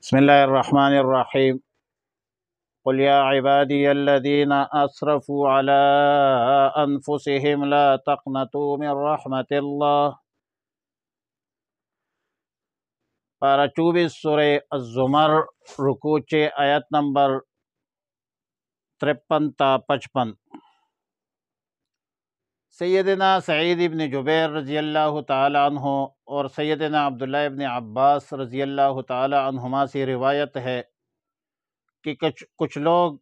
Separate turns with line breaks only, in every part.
بسم الله الرحمن الرحيم. قل يا عبادي الذين أسرفوا على أنفسهم لا تقنطوا من رحمة الله. پارہ 24 سورہ الزمر، رکوع 6 آیت نمبر 53 تا 55۔ سیدنا سعید ابن جبیر رضی اللہ تعالی عنہ اور سیدنا عبداللہ ابن عباس رضی اللہ تعالی عنہما سے روایت ہے کہ کچھ لوگ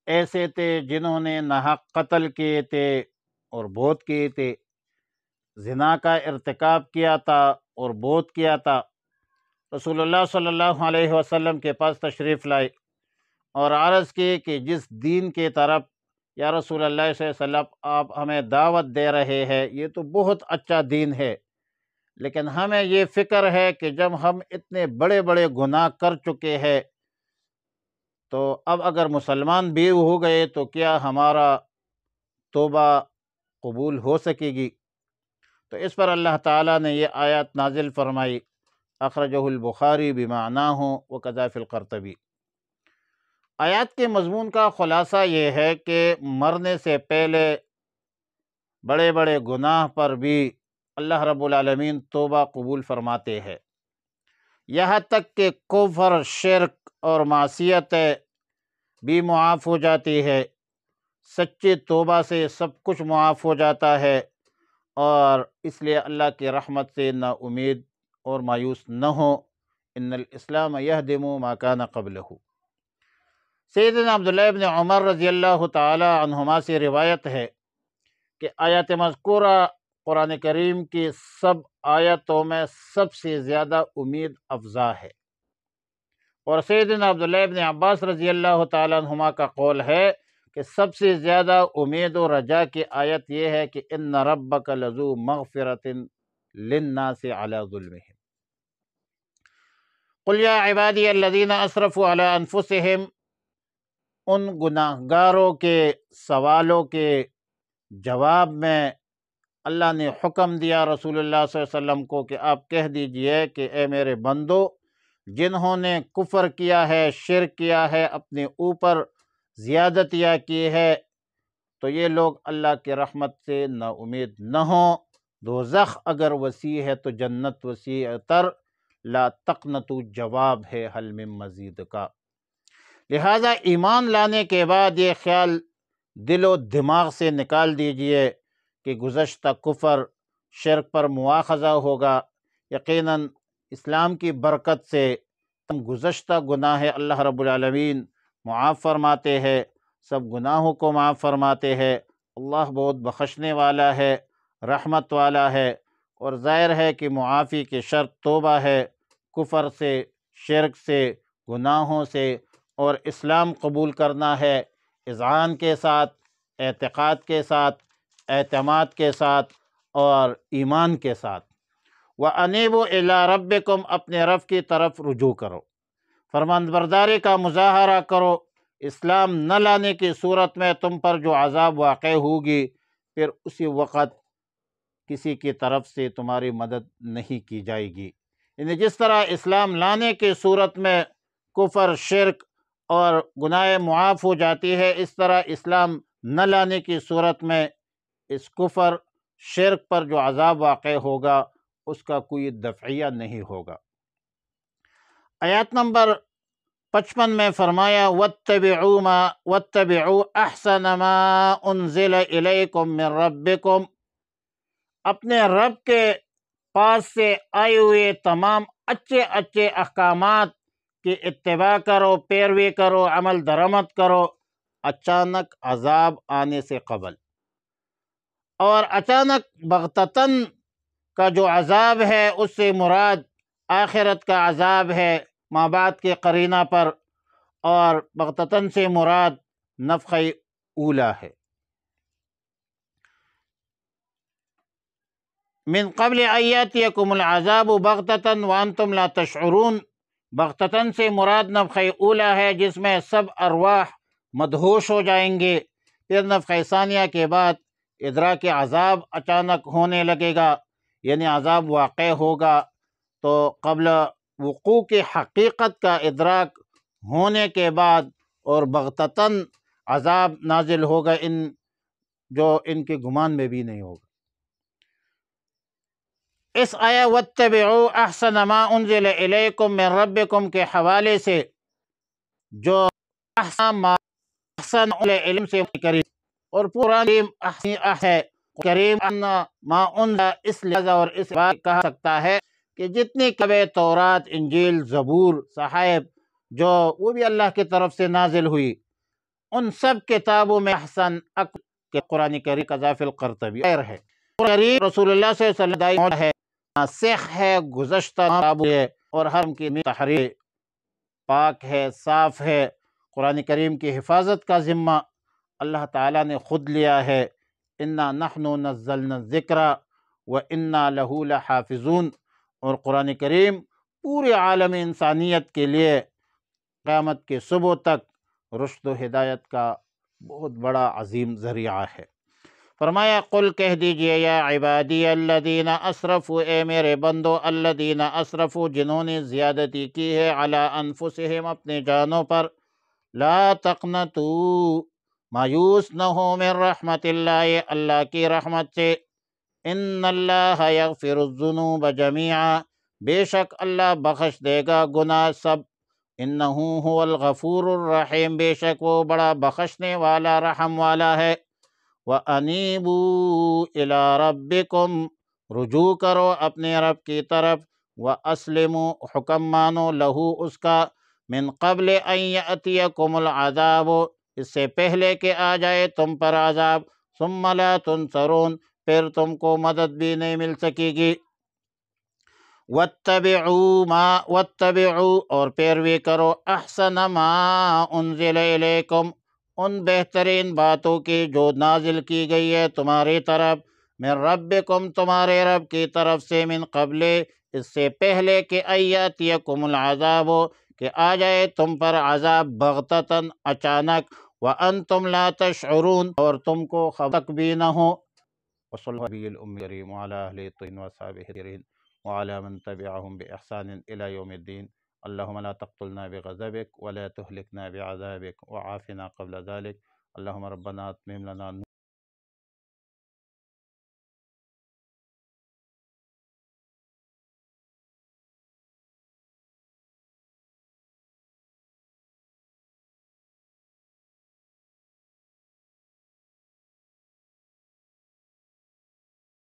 ایسے تھے جنہوں نے ناحق قتل کیے تھے اور بہت کیے تھے، زنا کا ارتکاب کیا تھا اور بہت کیا تھا۔ رسول اللہ صلی اللہ علیہ وسلم کے پاس تشریف لائے اور عرض کی کہ جس دین کے طرف یا رسول اللہ صلی اللہ علیہ وسلم آپ ہمیں دعوت دے رہے ہیں یہ تو بہت اچھا دین ہے، لیکن ہمیں یہ فکر ہے کہ جب ہم اتنے بڑے بڑے گناہ کر چکے ہیں تو اب اگر مسلمان بھی ہو گئے تو کیا ہمارا توبہ قبول ہو سکے گی؟ تو اس پر اللہ تعالیٰ نے یہ آیات نازل فرمائی، اخرجہ البخاری بمعناہ وکذا فی القرطبی۔ آیات کے مضمون کا خلاصہ یہ ہے کہ مرنے سے پہلے بڑے بڑے گناہ پر بھی اللہ رب العالمین توبہ قبول فرماتے ہیں، یہاں تک کہ کفر، شرک اور معصیت بھی معاف ہو جاتی ہے۔ سچی توبہ سے سب کچھ معاف ہو جاتا ہے، اور اس لیے اللہ کی رحمت سے نا امید اور مایوس نہ ہو۔ ان الاسلام یہدم ما کان قبلہ۔ سیدنا عبداللہ ابن عمر رضی اللہ تعالی عنہما سے روایت ہے کہ آیت مذکورہ قرآن کریم کی سب آیتوں میں سب سے زیادہ امید افزا ہے، اور سیدنا عبداللہ ابن عباس رضی اللہ تعالی عنہما کا قول ہے کہ سب سے زیادہ امید و رجا کی آیت یہ ہے کہ ان ربک لذو مغفرۃ للناس علی ظلمہم۔ قل یا عبادی الذین اسرفوا علی انفسہم، ان گناہ گاروں کے سوالوں کے جواب میں اللہ نے حکم دیا رسول اللہ صلی اللہ علیہ وسلم کو کہ آپ کہہ دیجئے کہ اے میرے بندو، جنہوں نے کفر کیا ہے، شرک کیا ہے، اپنے اوپر زیادتیاں کی ہے، تو یہ لوگ اللہ کی رحمت سے نا امید نہ ہوں۔ دوزخ اگر وسیع ہے تو جنت وسیع تر، لا تقنطوا جواب ہے حل من مزید کا۔ لہٰذا ایمان لانے کے بعد یہ خیال دل و دماغ سے نکال دیجئے کہ گزشتہ کفر، شرک پر مواخذہ ہوگا۔ یقیناً اسلام کی برکت سے گزشتہ گناہ اللہ رب العالمین معاف فرماتے ہیں، سب گناہوں کو معاف فرماتے ہیں۔ اللہ بہت بخشنے والا ہے، رحمت والا ہے، اور ظاہر ہے کہ معافی کی شرط توبہ ہے، کفر سے، شرک سے، گناہوں سے، اور اسلام قبول کرنا ہے اذعان کے ساتھ، اعتقاد کے ساتھ، اعتماد کے ساتھ اور ایمان کے ساتھ۔ وَأَنِيبُوا إِلَىٰ رَبِّكُمْ، اپنے رب کی طرف رجوع کرو، فرمانبرداری کا مظاہرہ کرو۔ اسلام نہ لانے کی صورت میں تم پر جو عذاب واقع ہوگی، پھر اسی وقت کسی کی طرف سے تمہاری مدد نہیں کی جائے گی۔ یعنی جس طرح اسلام لانے کی صورت میں کفر، شرک اور گناہ معاف ہو جاتی ہے، اس طرح اسلام نہ لانے کی صورت میں اس کفر، شرک پر جو عذاب واقع ہوگا اس کا کوئی دفعیہ نہیں ہوگا۔ آیات نمبر 55 میں فرمایا وَاتَّبِعُوا أَحْسَنَ مَا أُنزِلَ إِلَيْكُم مِّن رَّبِّكُمْ، اپنے رب کے پاس سے آئے ہوئے تمام اچھے اچھے احکامات کی اتباع کرو، پیروی کرو، عمل درآمد کرو، اچانک عذاب آنے سے قبل۔ اور اچانک بغتتاً کا جو عذاب ہے اس سے مراد آخرت کا عذاب ہے ما بعد کے قرینہ پر، اور بغتتاً سے مراد نفخہ اولی ہے۔ من قبل ان یاتیکم العذاب بغتۃ وانتم لا تشعرون، بغتتاً سے مراد نفخہ اولی ہے جس میں سب ارواح مدہوش ہو جائیں گے، پھر نفخہ ثانیہ کے بعد ادراک عذاب اچانک ہونے لگے گا، یعنی عذاب واقع ہوگا۔ تو قبل وقوع کی حقیقت کا ادراک ہونے کے بعد اور بغتتاً عذاب نازل ہوگا جو ان کے گمان میں بھی نہیں ہوگا۔ اس آیہ وَاتَّبِعُوا أَحْسَنَ مَا أُنزِلَ إِلَيْكُم مِّن رَبِّكُم کے حوالے سے جو احسن علم سے قریب اور پورا ہے کریم ما انزل، اس لحاظ اور اس بات کہا سکتا ہے کہ جتنی کتابیں تورات، انجیل، زبور، صحائف وہ بھی اللہ کی طرف سے نازل ہوئی، ان سب کتابوں میں احسن کہ قرآن کریم قذافی القرطبی خیر ہے۔ قرآن رسول اللہ صلی اللہ علیہ وسلم ہے، ناسخ ہے، گزشتہ کتابوں ہے، اور ہر کی تحریر پاک ہے، صاف ہے۔ قرآن کریم کی حفاظت کا ذمہ اللہ تعالیٰ نے خود لیا ہے، اِنَّا نَحْنُ نَزَّلْنَا الذِّكْرَ وَإِنَّا لَهُ لَحَافِظُونَ۔ اور قرآن کریم پورے عالم انسانیت کے لیے قیامت کے صبح تک رشد و ہدایت کا بہت بڑا عظیم ذریعہ ہے۔ فرمایا قل کہہ دیجئے یا عبادی الذین اسرفوا، اے میرے بندو، الذین اسرفوا جنہوں نے زیادتی کی ہے، علی انفسہم اپنے جانوں پر، لا تقنطوا مایوس نہ ہو من رحمت اللہ اللہ کی رحمت سے، ان اللہ یغفر الذنوب جمیعا بے شک اللہ بخش دے گا گناہ سب، انہ هو الغفور الرحیم بے شک وہ بڑا بخشنے والا رحم والا ہے۔ وَأَنِيبُوا إِلَىٰ رَبِّكُمْ رجوع کرو اپنے رب کی طرف، وَأَسْلِمُوا حکم مانو لہو اس کا، من قبل ان یأتیکم العذاب اس سے پہلے کہ آ جائے تم پر عذاب، ثم لا تنصرون پھر تم کو مدد بھی نہیں مل سکے گی۔ واتبعوا اور پیروی کرو، احسن ما انزل الیکم ان بہترین باتوں کی جو نازل کی گئی ہے تمہاری طرف، من ربکم تمہارے رب کی طرف سے، من قبل اس سے پہلے کہ ایاتیکم العذاب کہ آ جائے تم پر عذاب بغتتاً اچانک، وانتم لا تشعرون اور تم کو خبر بھی نہ ہو۔ وصلی اللہ علیہ الامین وعلی اہلہ الطیبین واصحابہ الطاہرین وعلی من تبعہم بإحسان الی یوم الدین۔ اللہم لا تقتلنا بغضبک ولا تہلکنا بعذابک وعافنا قبل ذلک۔ اللہم ربنا اتمم لنا